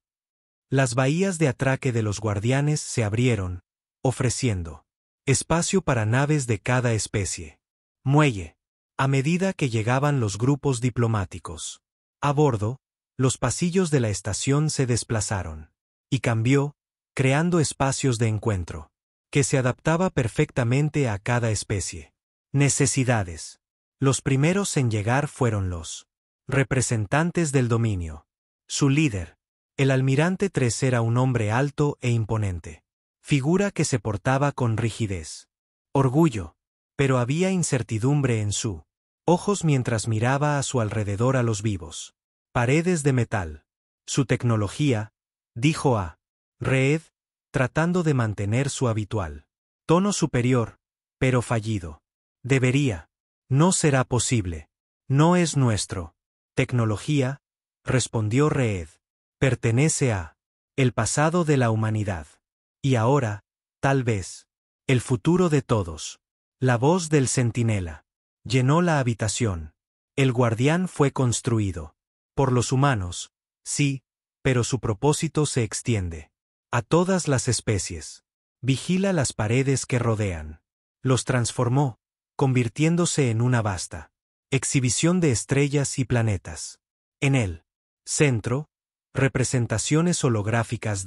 Speaker 1: Las bahías de atraque de los guardianes se abrieron, ofreciendo espacio para naves de cada especie. Muelle. A medida que llegaban los grupos diplomáticos a bordo, los pasillos de la estación se desplazaron y cambió, creando espacios de encuentro que se adaptaba perfectamente a cada especie. Necesidades. Los primeros en llegar fueron los representantes del dominio. Su líder, el almirante 3, era un hombre alto e imponente, figura que se portaba con rigidez. Orgullo, pero había incertidumbre en sus ojos mientras miraba a su alrededor a los vivos. Paredes de metal. Su tecnología, dijo a Reed, tratando de mantener su habitual tono superior, pero fallido. Debería. No será posible. No es nuestro. Tecnología, respondió Reed. Pertenece a el pasado de la humanidad. Y ahora, tal vez, el futuro de todos. La voz del centinela llenó la habitación. El guardián fue construido por los humanos, sí, pero su propósito se extiende a todas las especies. Vigila las paredes que rodean. Los transformó, convirtiéndose en una vasta exhibición de estrellas y planetas. En el centro, representaciones holográficas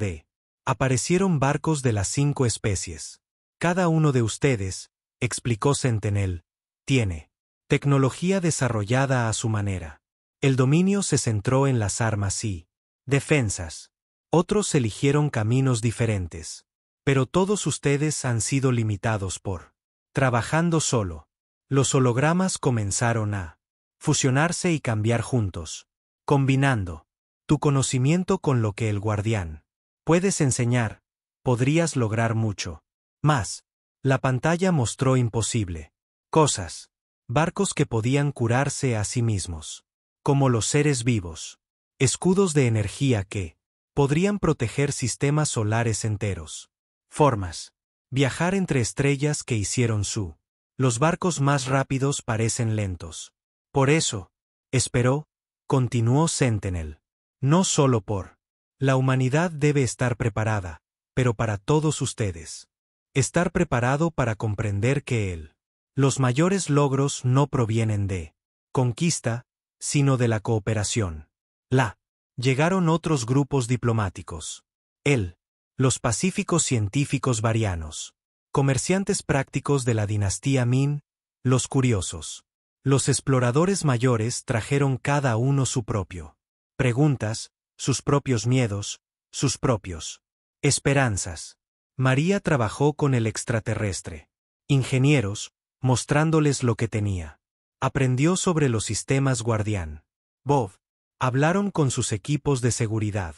Speaker 1: aparecieron barcos de las 5 especies. Cada uno de ustedes, explicó Sentinel, tiene tecnología desarrollada a su manera. El dominio se centró en las armas y defensas. Otros eligieron caminos diferentes. Pero todos ustedes han sido limitados por trabajando solo. Los hologramas comenzaron a fusionarse y cambiar juntos, combinando tu conocimiento con lo que el guardián puedes enseñar, podrías lograr mucho más. La pantalla mostró imposible cosas, barcos que podían curarse a sí mismos, como los seres vivos, escudos de energía que podrían proteger sistemas solares enteros. Formas. Viajar entre estrellas que hicieron su. Los barcos más rápidos parecen lentos. Por eso, esperó, continuó Sentinel. No solo por. La humanidad debe estar preparada, pero para todos ustedes. Estar preparado para comprender que los mayores logros no provienen de conquista, sino de la cooperación. Llegaron otros grupos diplomáticos. Los pacíficos científicos varianos. Comerciantes prácticos de la dinastía Min, los curiosos. Los exploradores mayores trajeron cada uno su propio preguntas, sus propios miedos, sus propios esperanzas. María trabajó con el extraterrestre. Ingenieros, mostrándoles lo que tenía. Aprendió sobre los sistemas guardián. Bob. Hablaron con sus equipos de seguridad,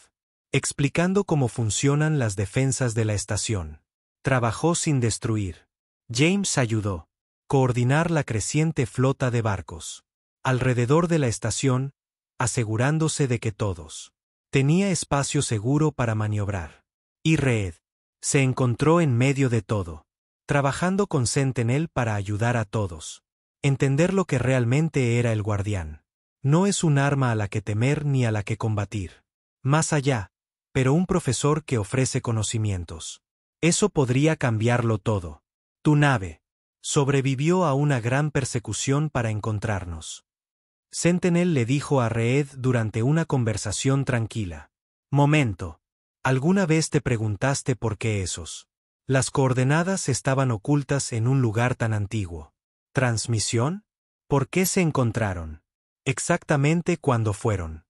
Speaker 1: explicando cómo funcionan las defensas de la estación. Trabajó sin destruir. James ayudó. Coordinar la creciente flota de barcos alrededor de la estación, asegurándose de que todos tenía espacio seguro para maniobrar. Y Reed se encontró en medio de todo, trabajando con Sentinel para ayudar a todos. Entender lo que realmente era el guardián. No es un arma a la que temer ni a la que combatir. Más allá, pero un profesor que ofrece conocimientos. Eso podría cambiarlo todo. Tu nave sobrevivió a una gran persecución para encontrarnos. Sentinel le dijo a Reed durante una conversación tranquila. Momento. ¿Alguna vez te preguntaste por qué las coordenadas estaban ocultas en un lugar tan antiguo? ¿Transmisión? ¿Por qué se encontraron? Exactamente cuándo fueron.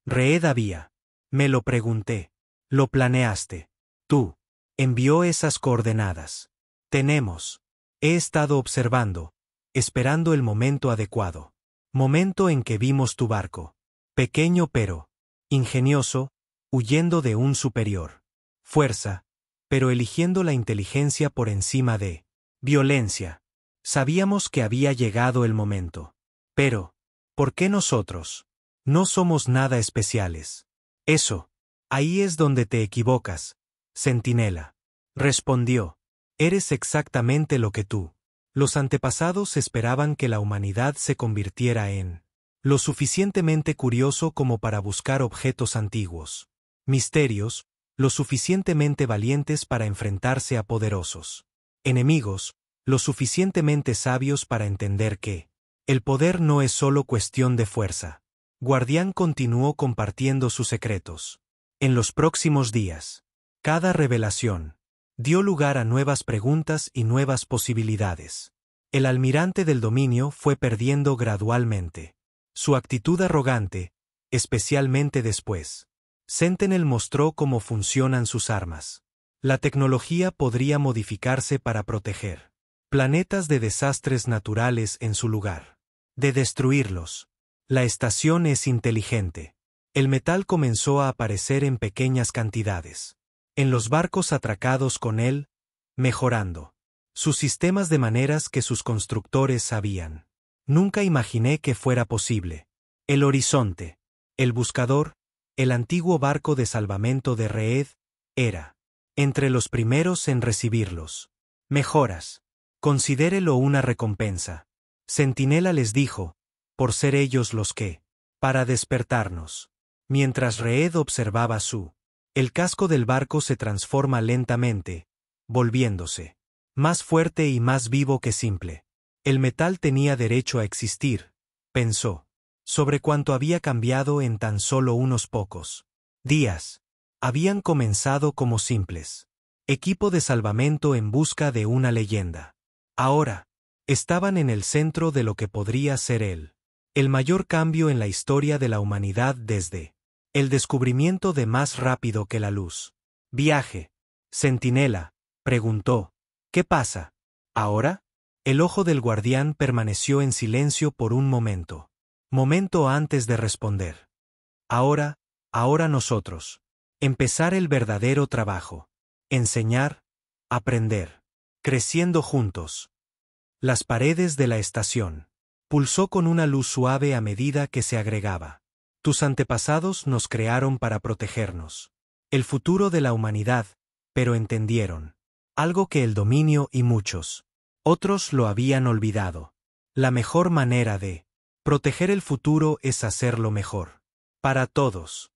Speaker 1: Reed había. Me lo pregunté. Lo planeaste. Tú. Envió esas coordenadas. Tenemos. He estado observando, esperando el momento adecuado. Momento en que vimos tu barco. Pequeño pero ingenioso, huyendo de un superior. Fuerza, pero eligiendo la inteligencia por encima de violencia. Sabíamos que había llegado el momento. Pero, ¿por qué nosotros? No somos nada especiales. Eso. Ahí es donde te equivocas, centinela. Respondió. Eres exactamente lo que tú. Los antepasados esperaban que la humanidad se convirtiera en lo suficientemente curioso como para buscar objetos antiguos. Misterios, lo suficientemente valientes para enfrentarse a poderosos enemigos, lo suficientemente sabios para entender que el poder no es solo cuestión de fuerza. Guardián continuó compartiendo sus secretos. En los próximos días, cada revelación dio lugar a nuevas preguntas y nuevas posibilidades. El almirante del dominio fue perdiendo gradualmente su actitud arrogante, especialmente después. Sentinel mostró cómo funcionan sus armas. La tecnología podría modificarse para proteger planetas de desastres naturales en su lugar. De destruirlos. La estación es inteligente. El metal comenzó a aparecer en pequeñas cantidades. en los barcos atracados con él, mejorando sus sistemas de maneras que sus constructores sabían. Nunca imaginé que fuera posible. El Horizonte, el Buscador, el antiguo barco de salvamento de Reed, era entre los primeros en recibirlos. Mejoras. Considérelo una recompensa. Centinela les dijo, por ser ellos los que, para despertarnos. Mientras Reed observaba el casco del barco se transforma lentamente, volviéndose más fuerte y más vivo que simple. El metal tenía derecho a existir, pensó, sobre cuánto había cambiado en tan solo unos pocos días. Habían comenzado como simples equipo de salvamento en busca de una leyenda. Ahora, estaban en el centro de lo que podría ser el mayor cambio en la historia de la humanidad desde el descubrimiento de más rápido que la luz. Viaje. Centinela, preguntó. ¿Qué pasa? ¿Ahora? El ojo del guardián permaneció en silencio por un momento. Momento antes de responder. Ahora nosotros. Empezar el verdadero trabajo. Enseñar, aprender. Creciendo juntos. Las paredes de la estación. Pulsó con una luz suave a medida que se agregaba. Tus antepasados nos crearon para protegernos. El futuro de la humanidad, pero entendieron algo que el dominio y muchos otros lo habían olvidado. La mejor manera de proteger el futuro es hacerlo mejor. Para todos.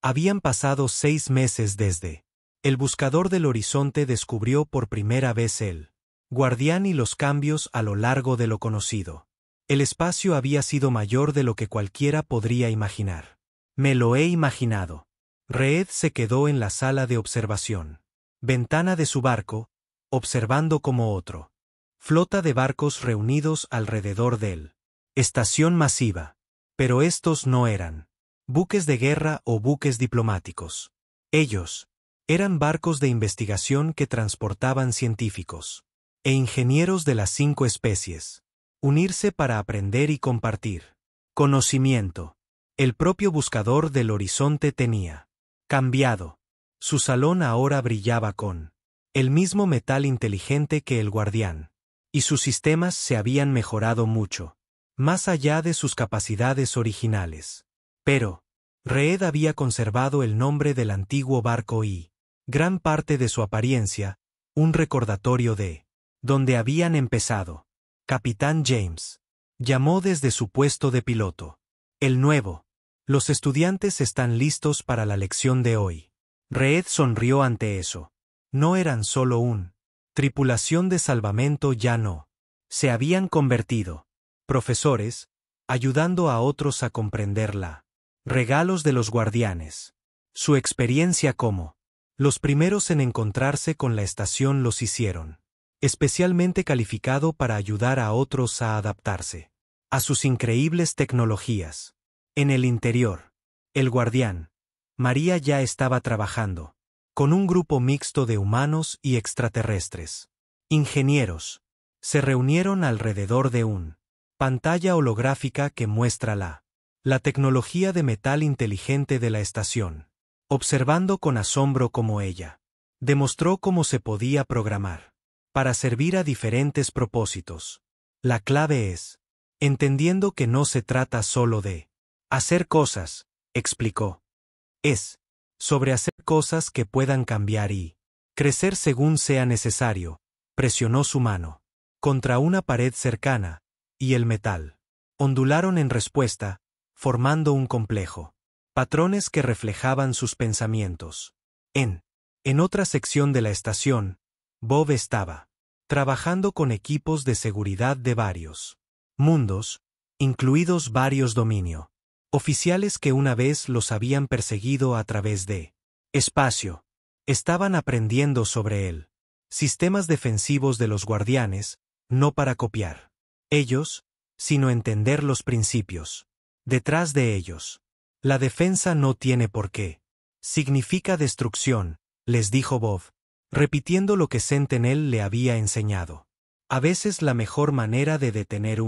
Speaker 1: Habían pasado 6 meses desde el buscador del horizonte descubrió por primera vez el guardián y los cambios a lo largo de lo conocido. El espacio había sido mayor de lo que cualquiera podría imaginar. Me lo he imaginado. Reed se quedó en la sala de observación. Ventana de su barco, observando como otro. Flota de barcos reunidos alrededor de él. Estación masiva. Pero estos no eran buques de guerra o buques diplomáticos. Ellos eran barcos de investigación que transportaban científicos e ingenieros de las 5 especies. Unirse para aprender y compartir conocimiento. El propio buscador del horizonte tenía cambiado. Su salón ahora brillaba con el mismo metal inteligente que el guardián, y sus sistemas se habían mejorado mucho, más allá de sus capacidades originales. Pero Reed había conservado el nombre del antiguo barco y gran parte de su apariencia, un recordatorio de donde habían empezado. Capitán James llamó desde su puesto de piloto. El nuevo. Los estudiantes están listos para la lección de hoy. Reed sonrió ante eso. No eran solo tripulación de salvamento, ya no. Se habían convertido profesores, ayudando a otros a comprenderla. Regalos de los guardianes. Su experiencia como los primeros en encontrarse con la estación los hicieron especialmente calificado para ayudar a otros a adaptarse a sus increíbles tecnologías. En el interior, el guardián, María ya estaba trabajando con un grupo mixto de humanos y extraterrestres. Ingenieros se reunieron alrededor de pantalla holográfica que muestra la tecnología de metal inteligente de la estación, observando con asombro cómo ella demostró cómo se podía programar para servir a diferentes propósitos. La clave es entendiendo que no se trata solo de hacer cosas, explicó. Es sobre hacer cosas que puedan cambiar y crecer según sea necesario. Presionó su mano contra una pared cercana, y el metal ondularon en respuesta, formando un complejo patrones que reflejaban sus pensamientos. En otra sección de la estación, Bob estaba trabajando con equipos de seguridad de varios mundos, incluidos varios dominio oficiales que una vez los habían perseguido a través de espacio. Estaban aprendiendo sobre él. Sistemas defensivos de los guardianes, no para copiar ellos, sino entender los principios detrás de ellos. La defensa no tiene por qué. Significa destrucción, les dijo Bob, repitiendo lo que Sentinel le había enseñado. A veces la mejor manera de detener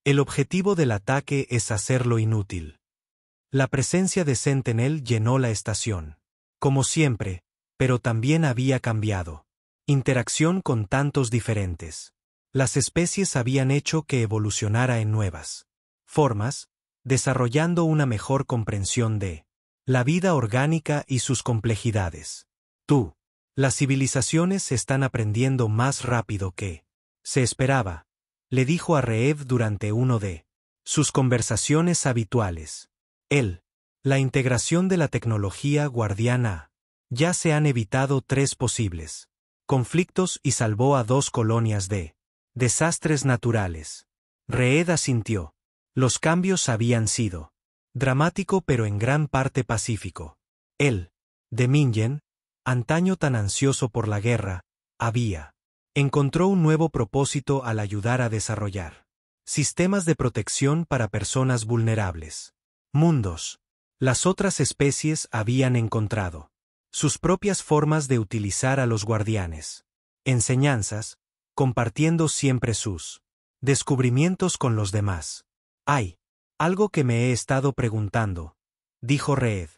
Speaker 1: el objetivo del ataque es hacerlo inútil. La presencia de Sentinel llenó la estación. Como siempre, pero también había cambiado. Interacción con tantos diferentes. Las especies habían hecho que evolucionara en nuevas formas, desarrollando una mejor comprensión de la vida orgánica y sus complejidades. Las civilizaciones están aprendiendo más rápido que se esperaba, le dijo a Reev durante uno de sus conversaciones habituales. La integración de la tecnología guardiana. Ya se han evitado 3 posibles conflictos y salvó a 2 colonias de desastres naturales. Reed asintió. Los cambios habían sido dramático pero en gran parte pacífico. De Mingen, antaño tan ansioso por la guerra, encontró un nuevo propósito al ayudar a desarrollar sistemas de protección para personas vulnerables. Mundos. Las otras especies habían encontrado sus propias formas de utilizar a los guardianes. Enseñanzas, compartiendo siempre sus descubrimientos con los demás. Hay algo que me he estado preguntando, dijo Reed.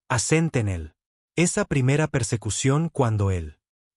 Speaker 1: A Sentinel. Esa primera persecución cuando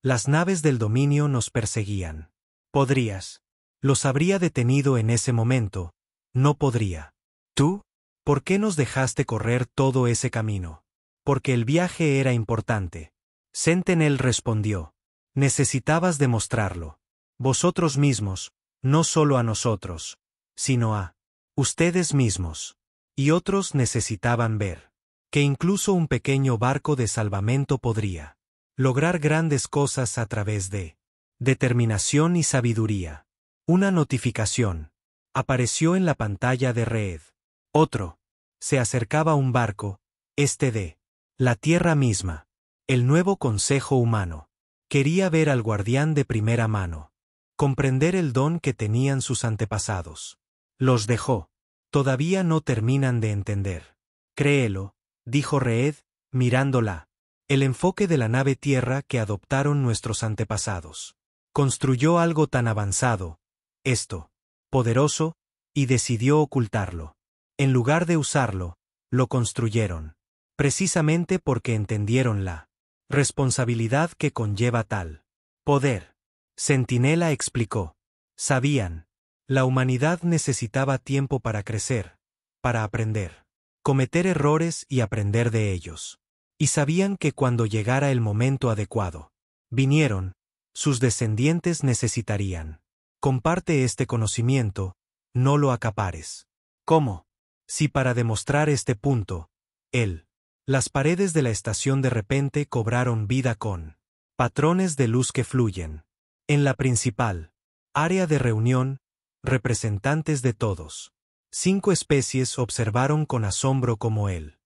Speaker 1: las naves del dominio nos perseguían. ¿Podrías? Los habría detenido en ese momento. No podría. ¿Tú? ¿Por qué nos dejaste correr todo ese camino? Porque el viaje era importante. Sentinel respondió. Necesitabas demostrarlo. Vosotros mismos, no solo a nosotros, sino a ustedes mismos. Y otros necesitaban ver que incluso un pequeño barco de salvamento podría lograr grandes cosas a través de determinación y sabiduría. Una notificación apareció en la pantalla de Reed. Se acercaba un barco, de la Tierra misma. El nuevo Consejo Humano. Quería ver al guardián de primera mano. Comprender el don que tenían sus antepasados. Los dejó. Todavía no terminan de entender. Créelo, dijo Reed, mirándola. El enfoque de la nave Tierra que adoptaron nuestros antepasados. Construyó algo tan avanzado, poderoso, y decidió ocultarlo. En lugar de usarlo, lo construyeron. Precisamente porque entendieron la responsabilidad que conlleva tal poder. Centinela explicó. Sabían. La humanidad necesitaba tiempo para crecer, para aprender, cometer errores y aprender de ellos. Y sabían que cuando llegara el momento adecuado, sus descendientes necesitarían. Comparte este conocimiento, no lo acapares. ¿Cómo? Si para demostrar este punto, las paredes de la estación de repente cobraron vida con patrones de luz que fluyen. En la principal área de reunión, representantes de todos 5 especies observaron con asombro cómo el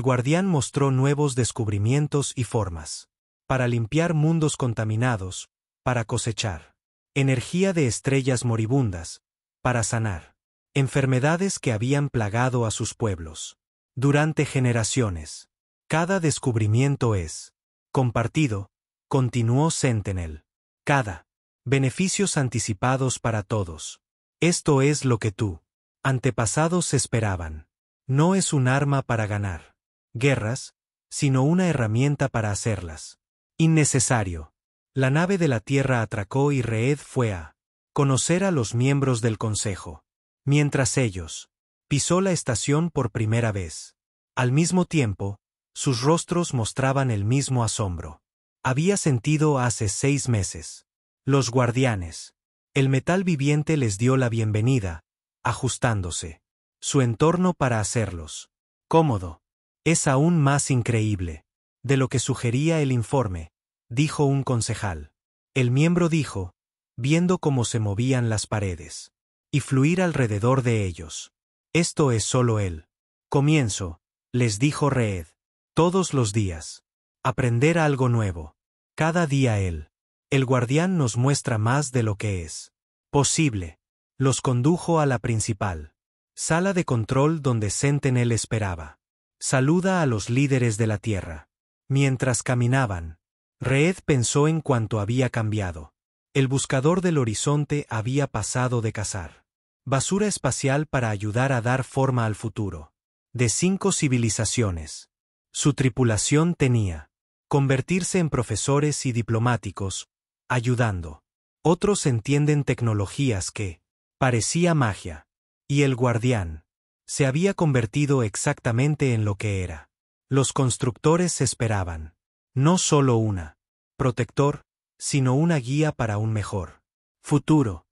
Speaker 1: guardián mostró nuevos descubrimientos y formas. Para limpiar mundos contaminados, para cosechar energía de estrellas moribundas, para sanar enfermedades que habían plagado a sus pueblos durante generaciones. Cada descubrimiento es compartido, continuó Sentinel. Cada beneficios anticipados para todos. Esto es lo que tú, antepasados esperaban. No es un arma para ganar guerras, sino una herramienta para hacerlas. Innecesario. La nave de la Tierra atracó y Reed fue a conocer a los miembros del Consejo. Mientras ellos pisó la estación por primera vez. Al mismo tiempo, sus rostros mostraban el mismo asombro. Había sentido hace 6 meses. Los guardianes. El metal viviente les dio la bienvenida, ajustándose su entorno para hacerlos cómodo. Es aún más increíble de lo que sugería el informe, dijo un concejal. El miembro dijo, viendo cómo se movían las paredes y fluir alrededor de ellos. Esto es solo el comienzo, les dijo Reed. Todos los días. Aprender algo nuevo. Cada día el guardián nos muestra más de lo que es posible. Los condujo a la principal sala de control donde Sentinel esperaba. Saluda a los líderes de la Tierra. Mientras caminaban, Reed pensó en cuánto había cambiado. El buscador del horizonte había pasado de cazar basura espacial para ayudar a dar forma al futuro de 5 civilizaciones. Su tripulación tenía convertirse en profesores y diplomáticos, ayudando. Otros entienden tecnologías que parecía magia. Y el guardián se había convertido exactamente en lo que era. Los constructores esperaban. No solo una protector, sino una guía para un mejor futuro.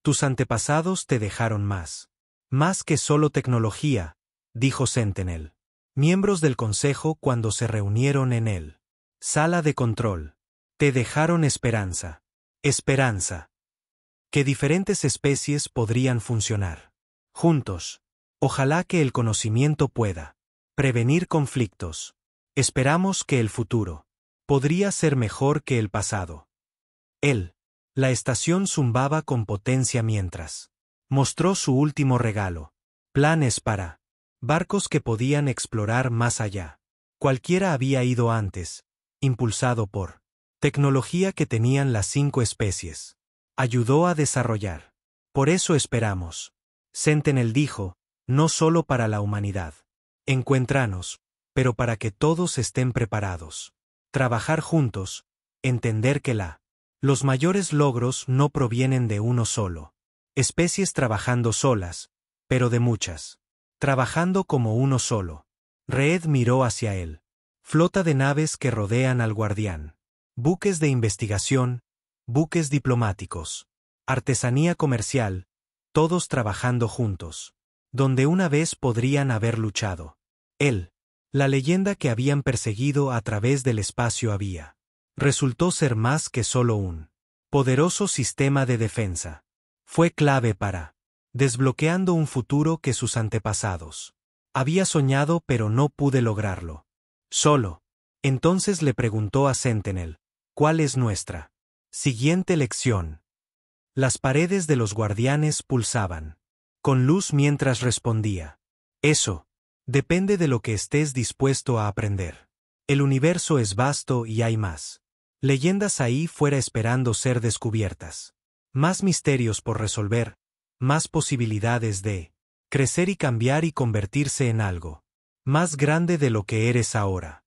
Speaker 1: Tus antepasados te dejaron más. Más que solo tecnología, dijo Sentinel. Miembros del consejo cuando se reunieron en él. Sala de control. Te dejaron esperanza. Esperanza. Que diferentes especies podrían funcionar juntos. Ojalá que el conocimiento pueda prevenir conflictos. Esperamos que el futuro podría ser mejor que el pasado. La estación zumbaba con potencia mientras mostró su último regalo. Planes para barcos que podían explorar más allá. Cualquiera había ido antes, impulsado por tecnología que tenían las 5 especies. Ayudó a desarrollar. Por eso esperamos. Sentinel dijo, no solo para la humanidad. Encuéntranos, pero para que todos estén preparados. Trabajar juntos, entender que los mayores logros no provienen de uno solo. Especies trabajando solas, pero de muchas. Trabajando como uno solo. Reed miró hacia él. Flota de naves que rodean al guardián. Buques de investigación, buques diplomáticos. Artesanía comercial, todos trabajando juntos. Donde una vez podrían haber luchado. La leyenda que habían perseguido a través del espacio resultó ser más que solo un poderoso sistema de defensa. Fue clave para desbloqueando un futuro que sus antepasados había soñado pero no pude lograrlo. Solo. Entonces le preguntó a Sentinel, ¿cuál es nuestra siguiente lección? Las paredes de los guardianes pulsaban con luz mientras respondía. Eso depende de lo que estés dispuesto a aprender. El universo es vasto y hay más leyendas ahí fuera esperando ser descubiertas. Más misterios por resolver, más posibilidades de crecer y cambiar y convertirse en algo más grande de lo que eres ahora.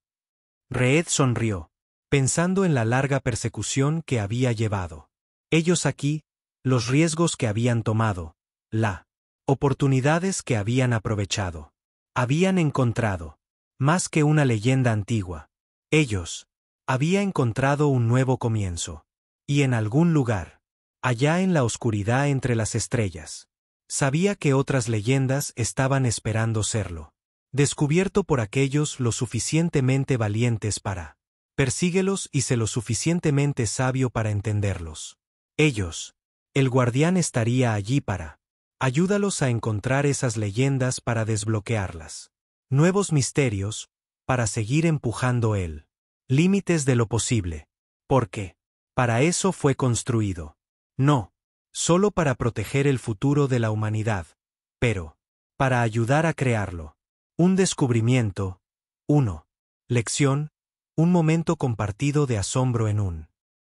Speaker 1: Reed sonrió, pensando en la larga persecución que había llevado. Ellos aquí, los riesgos que habían tomado, las oportunidades que habían aprovechado. Habían encontrado más que una leyenda antigua. Ellos había encontrado un nuevo comienzo. Y en algún lugar, allá en la oscuridad entre las estrellas, sabía que otras leyendas estaban esperando serlo. Descubierto por aquellos lo suficientemente valientes para persíguelos y sé lo suficientemente sabio para entenderlos. Ellos, el guardián estaría allí para ayúdalos a encontrar esas leyendas para desbloquearlas. Nuevos misterios, para seguir empujando límites de lo posible. Porque para eso fue construido. No solo para proteger el futuro de la humanidad, pero para ayudar a crearlo. Un descubrimiento, lección, un momento compartido de asombro en un